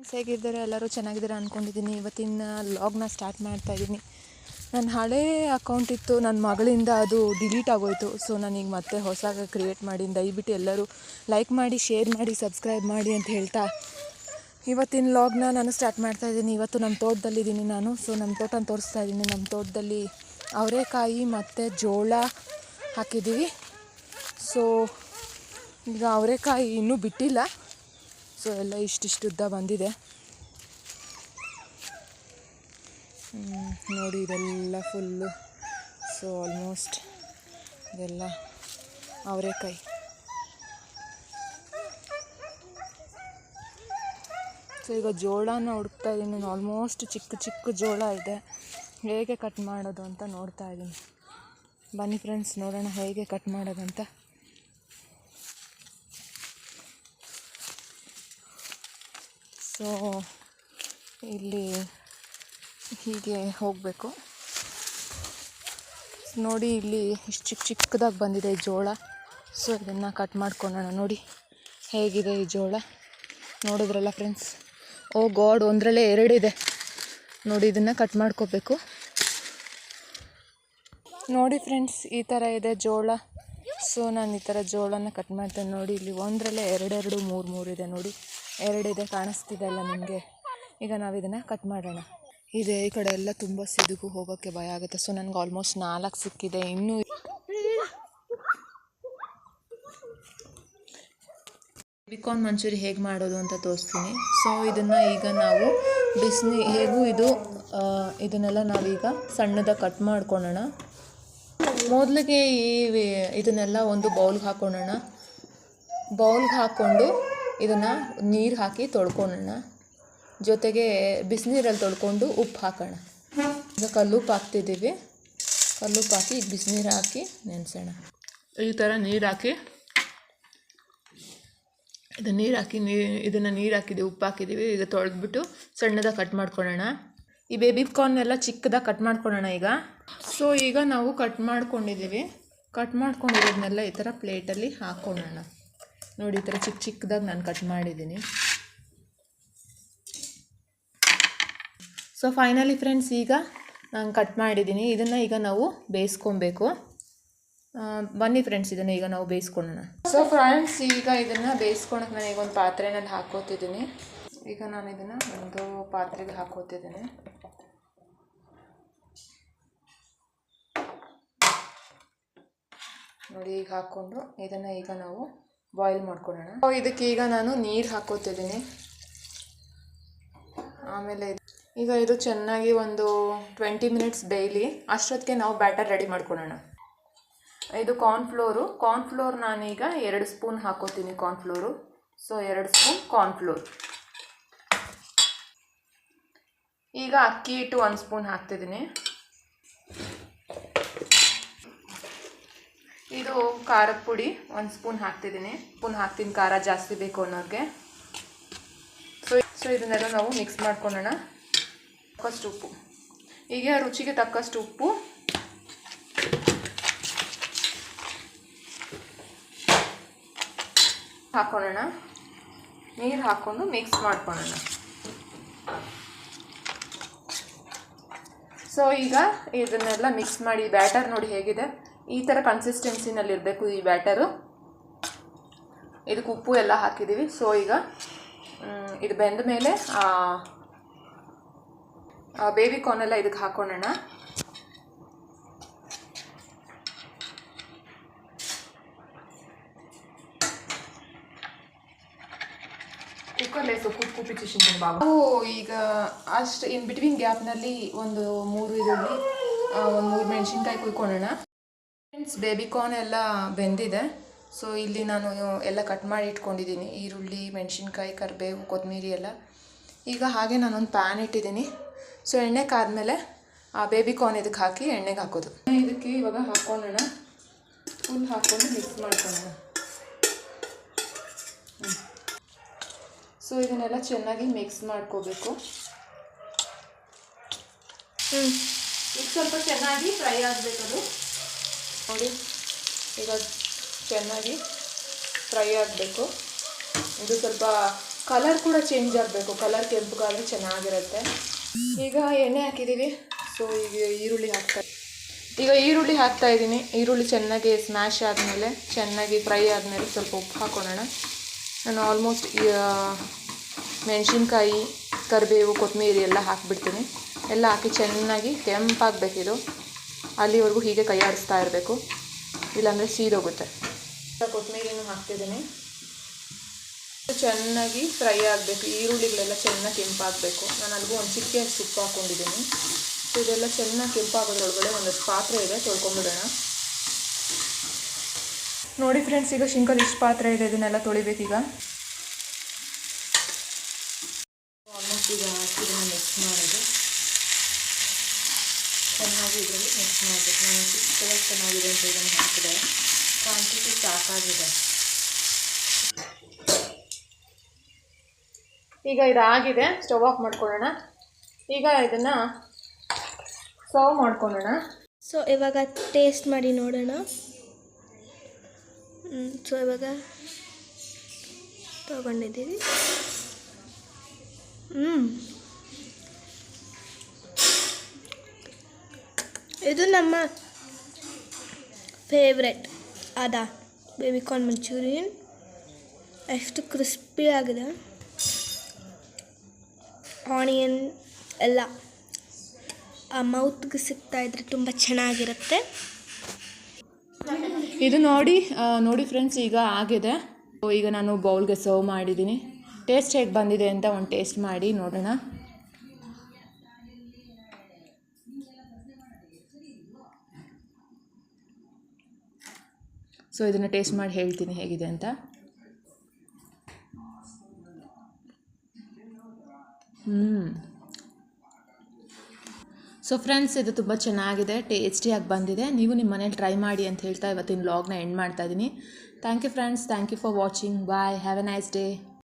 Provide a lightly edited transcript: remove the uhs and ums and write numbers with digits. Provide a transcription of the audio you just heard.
Friends, ಹೇಗಿದ್ದಾರೆ? ಎಲ್ಲರೂ ಚೆನ್ನಾಗಿದ್ದಾರೆ ಅಂದ್ಕೊಂಡಿದ್ದೀನಿ. ಇವತ್ತಿನ ಲಾಗ್ನ ಸ್ಟಾರ್ಟ್ ಮಾಡ್ತಾಯಿದ್ದೀನಿ. ನನ್ನ ಹಳೇ ಅಕೌಂಟ್ ಇತ್ತು, ನನ್ನ ಮಗಳಿಂದ ಅದು ಡಿಲೀಟ್ ಆಗೋಯಿತು. ಸೊ ನಾನೀಗ ಮತ್ತೆ ಹೊಸದಾಗಿ ಕ್ರಿಯೇಟ್ ಮಾಡಿ, ದಯವಿಟ್ಟು ಎಲ್ಲರೂ ಲೈಕ್ ಮಾಡಿ, ಶೇರ್ ಮಾಡಿ, ಸಬ್ಸ್ಕ್ರೈಬ್ ಮಾಡಿ ಅಂತ ಹೇಳ್ತಾ ಇವತ್ತಿನ ಲಾಗ್ನ ನಾನು ಸ್ಟಾರ್ಟ್ ಮಾಡ್ತಾಯಿದ್ದೀನಿ. ಇವತ್ತು ನಮ್ಮ ತೋಟದಲ್ಲಿದ್ದೀನಿ ನಾನು. ಸೊ ನಮ್ಮ ತೋಟನ ತೋರಿಸ್ತಾ ಇದ್ದೀನಿ. ನಮ್ಮ ತೋಟದಲ್ಲಿ ಅವರೆಕಾಯಿ ಮತ್ತು ಜೋಳ ಹಾಕಿದ್ದೀವಿ. ಸೊ ಈಗ ಅವರೆಕಾಯಿ ಇನ್ನೂ ಬಿಟ್ಟಿಲ್ಲ. ಸೊ ಎಲ್ಲ ಇಷ್ಟಿಷ್ಟು ಉದ್ದ ಬಂದಿದೆ ನೋಡಿ, ಇದೆಲ್ಲ ಫುಲ್ಲು. ಸೊ ಆಲ್ಮೋಸ್ಟ್ ಇದೆಲ್ಲ ಅವರೆಕಾಯಿ. ಸೊ ಈಗ ಜೋಳನ ಹುಡುಕ್ತಾ ಇದ್ದೀನಿ ನಾನು. ಆಲ್ಮೋಸ್ಟ್ ಚಿಕ್ಕ ಚಿಕ್ಕ ಜೋಳ ಇದೆ. ಹೇಗೆ ಕಟ್ ಮಾಡೋದು ಅಂತ ನೋಡ್ತಾ ಇದ್ದೀನಿ. ಬನ್ನಿ ಫ್ರೆಂಡ್ಸ್, ನೋಡೋಣ ಹೇಗೆ ಕಟ್ ಮಾಡೋದಂತ. ಸೊ ಇಲ್ಲಿ ಹೀಗೆ ಹೋಗಬೇಕು ನೋಡಿ. ಇಲ್ಲಿ ಇಷ್ಟು ಚಿಕ್ಕದಾಗಿ ಬಂದಿದೆ ಈ ಜೋಳ. ಸೊ ಇದನ್ನು ಕಟ್ ಮಾಡ್ಕೊಳ್ಳೋಣ. ನೋಡಿ ಹೇಗಿದೆ ಈ ಜೋಳ, ನೋಡಿದ್ರಲ್ಲ ಫ್ರೆಂಡ್ಸ್. ಓ ಗಾಡ್, ಒಂದರಲ್ಲೇ ಎರಡಿದೆ ನೋಡಿ. ಇದನ್ನು ಕಟ್ ಮಾಡ್ಕೋಬೇಕು ನೋಡಿ ಫ್ರೆಂಡ್ಸ್. ಈ ಥರ ಇದೆ ಜೋಳ. ಸೊ ನಾನು ಈ ಥರ ಜೋಳನ ಕಟ್ ಮಾಡ್ತೇನೆ ನೋಡಿ. ಇಲ್ಲಿ ಒಂದರಲ್ಲೇ ಎರಡೆರಡು ಮೂರು ಇದೆ ನೋಡಿ. ಎರಡಿದೆ, ಕಾಣಿಸ್ತಿದೆ ಅಲ್ಲ ನಿಮಗೆ. ಈಗ ನಾವು ಇದನ್ನು ಕಟ್ ಮಾಡೋಣ. ಇದೆ ಈ ಕಡೆ ಎಲ್ಲ ತುಂಬ ಸಿದುಗು, ಹೋಗೋಕ್ಕೆ ಭಯ ಆಗುತ್ತೆ. ಸೊ ನನಗೆ ಆಲ್ಮೋಸ್ಟ್ 4 ಸಿಕ್ಕಿದೆ. ಇನ್ನೂ ಬೇಬಿಕಾರ್ನ್ ಮಂಚೂರಿ ಹೇಗೆ ಮಾಡೋದು ಅಂತ ತೋರಿಸ್ತೀನಿ. ಸೊ ಇದನ್ನು ಈಗ ನಾವು ಹೇಗೂ ಇದನ್ನೆಲ್ಲ ನಾವೀಗ ಸಣ್ಣದಾಗಿ ಕಟ್ ಮಾಡ್ಕೊಳ್ಳೋಣ. ಮೊದಲಿಗೆ ಇದನ್ನೆಲ್ಲ ಒಂದು ಬೌಲ್ಗೆ ಹಾಕ್ಕೊಳ್ಳೋಣ. ಬೌಲ್ಗೆ ಹಾಕ್ಕೊಂಡು ಇದನ್ನು ನೀರು ಹಾಕಿ ತೊಳ್ಕೊಳ್ಳೋಣ. ಜೊತೆಗೆ ಬಿಸಿನೀರಲ್ಲಿ ತೊಳ್ಕೊಂಡು ಉಪ್ಪು ಹಾಕೋಣ. ಈಗ ಕಲ್ಲುಪ್ಪು ಹಾಕ್ತಿದ್ದೀವಿ. ಕಲ್ಲುಪ್ಪು ಹಾಕಿ ಈಗ ಬಿಸಿನೀರು ಹಾಕಿ ನೆನೆಸೋಣ. ಈ ಥರ ನೀರು ಹಾಕಿ ಇದನ್ನು ನೀರು ಹಾಕಿದ್ದೀವಿ, ಉಪ್ಪು ಹಾಕಿದ್ದೀವಿ. ಈಗ ತೊಳೆದ್ಬಿಟ್ಟು ಸಣ್ಣದಾಗಿ ಕಟ್ ಮಾಡ್ಕೊಳ್ಳೋಣ. ಈ ಬೇಬಿಕಾರ್ನ್ ಎಲ್ಲ ಚಿಕ್ಕದಾಗಿ ಕಟ್ ಮಾಡ್ಕೊಳ್ಳೋಣ ಈಗ. ಸೊ ಈಗ ನಾವು ಕಟ್ ಮಾಡ್ಕೊಂಡಿದ್ದೀವಿ. ಕಟ್ ಮಾಡ್ಕೊಂಡಿರೋದನ್ನೆಲ್ಲ ಈ ಥರ ಪ್ಲೇಟಲ್ಲಿ ಹಾಕ್ಕೊಳ್ಳೋಣ ನೋಡಿ. ಈ ಥರ ಚಿಕ್ಕದಾಗಿ ನಾನು ಕಟ್ ಮಾಡಿದ್ದೀನಿ. ಸೊ ಫೈನಲಿ ಫ್ರೆಂಡ್ಸ್, ಈಗ ನಾನು ಕಟ್ ಮಾಡಿದ್ದೀನಿ. ಇದನ್ನು ಈಗ ನಾವು ಬೇಯಿಸ್ಕೊಬೇಕು. ಬನ್ನಿ ಫ್ರೆಂಡ್ಸ್, ಇದನ್ನು ಈಗ ನಾವು ಬೇಯಿಸ್ಕೊಳ್ಳೋಣ. ಸೊ ಫ್ರೆಂಡ್ಸ್, ಈಗ ಇದನ್ನು ಬೇಯಿಸ್ಕೊಳಕ್ಕೆ ನಾನು ಈಗ ಒಂದು ಪಾತ್ರೆನಲ್ಲಿ ಹಾಕೋತಿದ್ದೀನಿ. ಈಗ ನಾನು ಇದನ್ನು ಒಂದು ಪಾತ್ರೆಗೆ ಹಾಕೋತಿದ್ದೀನಿ. ನೋಡಿ, ಈಗ ಹಾಕ್ಕೊಂಡು ಇದನ್ನು ಈಗ ನಾವು ಬಾಯ್ಲ್ ಮಾಡ್ಕೊಳ್ಳೋಣ. ಇದಕ್ಕೆ ಈಗ ನಾನು ನೀರು ಹಾಕೋತಿದ್ದೀನಿ. ಆಮೇಲೆ ಈಗ ಇದು ಚೆನ್ನಾಗಿ ಒಂದು 20 ಮಿನಿಟ್ಸ್ ಬೇಯಲಿ. ಅಷ್ಟೊತ್ತಿಗೆ ನಾವು ಬ್ಯಾಟರ್ ರೆಡಿ ಮಾಡ್ಕೊಳ್ಳೋಣ. ಇದು ಕಾರ್ನ್ಫ್ಲೋರ್ ನಾನೀಗ 2 ಸ್ಪೂನ್ ಹಾಕೋತೀನಿ ಕಾರ್ನ್ಫ್ಲೋರು. So 2 spoon cornflour. ಈಗ ಅಕ್ಕಿ ಹಿಟ್ಟು 1 ಸ್ಪೂನ್ ಹಾಕ್ತಿದ್ದೀನಿ. ಇದು ಖಾರದ ಪುಡಿ 1 ಸ್ಪೂನ್ ಹಾಕ್ತಿದ್ದೀನಿ. ಹಾಕ್ತೀನಿ ಖಾರ ಜಾಸ್ತಿ ಬೇಕು ಅನ್ನೋರಿಗೆ. ಸೊ ಇದನ್ನೆಲ್ಲ ನಾವು ಮಿಕ್ಸ್ ಮಾಡ್ಕೊಳ್ಳೋಣ. ತಕ್ಕಷ್ಟು ಉಪ್ಪು, ಈಗ ರುಚಿಗೆ ತಕ್ಕಷ್ಟು ಉಪ್ಪು. ಹಾಕೊಳ್ಳೋಣ. ನೀರು ಹಾಕ್ಕೊಂಡು ಮಿಕ್ಸ್ ಮಾಡ್ಕೊಳ್ಳೋಣ. ಸೊ ಈಗ ಇದನ್ನೆಲ್ಲ ಮಿಕ್ಸ್ ಮಾಡಿ, ಬ್ಯಾಟರ್ ನೋಡಿ ಹೇಗಿದೆ. ಈ ಥರ ಕನ್ಸಿಸ್ಟೆನ್ಸಿನಲ್ಲಿರಬೇಕು ಈ ಬ್ಯಾಟರು. ಇದಕ್ಕೆ ಉಪ್ಪು ಎಲ್ಲ ಹಾಕಿದ್ದೀವಿ. ಸೊ ಈಗ ಇದು ಬೆಂದ ಮೇಲೆ ಬೇಬಿಕಾರ್ನ್ ಎಲ್ಲ ಇದಕ್ಕೆ ಹಾಕೊಳ್ಳೋಣ. ಈಗ ಅಷ್ಟು ಇನ್ ಬಿಟ್ವೀನ್ ಗ್ಯಾಪ್ನಲ್ಲಿ ಒಂದು 3 ಈರುಳ್ಳಿ, ಒಂದು 3 ಮೆಣಸಿನ್ಕಾಯಿ ಕುಯ್ಕೊಳ್ಳೋಣ. ಫ್ರೆಂಡ್ಸ್, ಬೇಬಿಕಾರ್ನ್ ಎಲ್ಲ ಬೆಂದಿದೆ. ಸೊ ಇಲ್ಲಿ ನಾನು ಎಲ್ಲ ಕಟ್ ಮಾಡಿ ಇಟ್ಕೊಂಡಿದ್ದೀನಿ. ಈರುಳ್ಳಿ, ಮೆಣಸಿನ್ಕಾಯಿ, ಕರಿಬೇವು, ಕೊತ್ತಂಬರಿ ಎಲ್ಲ. ಈಗ ಹಾಗೆ ನಾನೊಂದು ಪ್ಯಾನ್ ಇಟ್ಟಿದ್ದೀನಿ. ಸೊ ಎಣ್ಣೆ ಕಾದ್ಮೇಲೆ ಆ ಬೇಬಿಕಾರ್ನ್ ಇದಕ್ಕೆ ಹಾಕಿ ಎಣ್ಣೆಗೆ ಹಾಕೋದು. ಇದಕ್ಕೆ ಇವಾಗ ಹಾಕ್ಕೊಳ್ಳೋಣ. ಫುಲ್ ಹಾಕ್ಕೊಂಡು ಮಿಕ್ಸ್ ಮಾಡ್ಕೊಳ್ಳೋಣ. ಸೊ ಇದನ್ನೆಲ್ಲ ಚೆನ್ನಾಗಿ ಮಿಕ್ಸ್ ಮಾಡ್ಕೋಬೇಕು. ಈಗ ಸ್ವಲ್ಪ ಚೆನ್ನಾಗಿ ಫ್ರೈ ಆಗಬೇಕದು ನೋಡಿ. ಈಗ ಚೆನ್ನಾಗಿ ಫ್ರೈ ಆಗಬೇಕು. ಇದು ಸ್ವಲ್ಪ ಕಲರ್ ಕೂಡ ಚೇಂಜ್ ಆಗಬೇಕು, ಕಲರ್ ಕೆಂಪಗಾದರೆ ಚೆನ್ನಾಗಿರುತ್ತೆ. ಈಗ ಎಣ್ಣೆ ಹಾಕಿದ್ದೀವಿ. ಸೊ ಈಗ ಈರುಳ್ಳಿ ಹಾಕ್ತಾ ಇದ್ದೀನಿ. ಈರುಳ್ಳಿ ಚೆನ್ನಾಗಿ ಸ್ಮ್ಯಾಶ್ ಆದಮೇಲೆ, ಚೆನ್ನಾಗಿ ಫ್ರೈ ಆದಮೇಲೆ ಸ್ವಲ್ಪ ಉಪ್ಪು ಹಾಕ್ಕೊಳ್ಳೋಣ. ನಾನು ಆಲ್ಮೋಸ್ಟ್ ಮೆಣಸಿನ್ಕಾಯಿ, ಕರಿಬೇವು, ಕೊತ್ತಂಬರಿ ಎಲ್ಲ ಹಾಕಿಬಿಡ್ತೀನಿ. ಎಲ್ಲ ಹಾಕಿ ಚೆನ್ನಾಗಿ ಕೆಂಪಾಗಬೇಕಿದು. ಅಲ್ಲಿವರೆಗೂ ಹೀಗೆ ಕೈ ಆಡಿಸ್ತಾ ಇರಬೇಕು, ಇಲ್ಲಾಂದರೆ ಸೀದೋಗುತ್ತೆ. ಕೊತ್ತಂಬರಿನೂ ಹಾಕ್ತಿದ್ದೀನಿ. ಚೆನ್ನಾಗಿ ಫ್ರೈ ಆಗಬೇಕು, ಈರುಳ್ಳಿಗಳೆಲ್ಲ ಚೆನ್ನಾಗಿ ಕೆಂಪಾಗಬೇಕು. ನಾನು ಅಲ್ಲಿಗೂ ಒಂದು ಚಿಟಿಕೆ ಉಪ್ಪು ಹಾಕ್ಕೊಂಡಿದ್ದೀನಿ. ಸೊ ಇದೆಲ್ಲ ಚೆನ್ನಾಗಿ ಕೆಂಪಾಗೋದ್ರೊಳಗಡೆ ಒಂದಷ್ಟು ಪಾತ್ರೆ ಇದೆ, ತೊಳ್ಕೊಂಬಿಡೋಣ. ನೋಡಿ ಫ್ರೆಂಡ್ಸ್, ಈಗ ಶಿಂಕಲ್ಲಿ ಇಷ್ಟು ಪಾತ್ರೆ ಇದೆ, ಇದನ್ನೆಲ್ಲ ತೊಳಿಬೇಕೀಗ. ಆಲ್ಮೋಸ್ಟ್ ಈಗ ಇದನ್ನು ಮಿಕ್ಸ್ ಮಾಡೋದು, ಚೆನ್ನಾಗಿ ಇದರಲ್ಲಿ ಮಿಕ್ಸ್ ಮಾಡಬೇಕು. ನಾನು ಚಿಕ್ಕದಾಗಿ ಚೆನ್ನಾಗಿದೆ ಅಂತ ಇದನ್ನು ಹಾಕಿದೆ, ಕ್ವಾಂಟಿಟಿ ಸಾಕಾಗಿದೆ. ಈಗ ಇದಾಗಿದೆ, ಸ್ಟವ್ ಆಫ್ ಮಾಡ್ಕೊಳ್ಳೋಣ. ಈಗ ಇದನ್ನು ಸರ್ವ್ ಮಾಡ್ಕೊಳ್ಳೋಣ. ಸೊ ಇವಾಗ ಟೇಸ್ಟ್ ಮಾಡಿ ನೋಡೋಣ. ಸೊ ಇವಾಗ ತಗೊಂಡಿದ್ದೀವಿ. ಇದು ನಮ್ಮ ಫೇವ್ರೆಟ್ ಅದಾ ಬೇಬಿಕಾರ್ನ್ ಮಂಚೂರಿಯನ್. ಎಷ್ಟು ಕ್ರಿಸ್ಪಿ ಆಗಿದೆ, ಆನಿಯನ್ ಎಲ್ಲ ಆ ಮೌತ್ಗೆ ಸಿಗ್ತಾ ಇದ್ರೆ ತುಂಬ ಚೆನ್ನಾಗಿರುತ್ತೆ. ಇದು ನೋಡಿ ಫ್ರೆಂಡ್ಸ್, ಈಗ ಆಗಿದೆ. ಈಗ ನಾನು ಬೌಲ್ಗೆ ಸರ್ವ್ ಮಾಡಿದ್ದೀನಿ. ಟೇಸ್ಟ್ ಹೇಗೆ ಬಂದಿದೆ ಅಂತ ಒಂದು ಟೇಸ್ಟ್ ಮಾಡಿ ನೋಡೋಣ. ಸೊ ಇದನ್ನು ಟೇಸ್ಟ್ ಮಾಡಿ ಹೇಳ್ತೀನಿ ಹೇಗಿದೆ ಅಂತ. ಸೊ ಫ್ರೆಂಡ್ಸ್, ಇದು ತುಂಬ ಚೆನ್ನಾಗಿದೆ, ಟೇಸ್ಟಿಯಾಗಿ ಬಂದಿದೆ. ನೀವು ನಿಮ್ಮ ಮನೇಲಿ ಟ್ರೈ ಮಾಡಿ ಅಂತ ಹೇಳ್ತಾ ಇವತ್ತಿನ ವ್ಲಾಗ್ನ ಎಂಡ್ ಮಾಡ್ತಾ ಇದ್ದೀನಿ. Thank you friends, thank you for watching. Bye, have a nice day.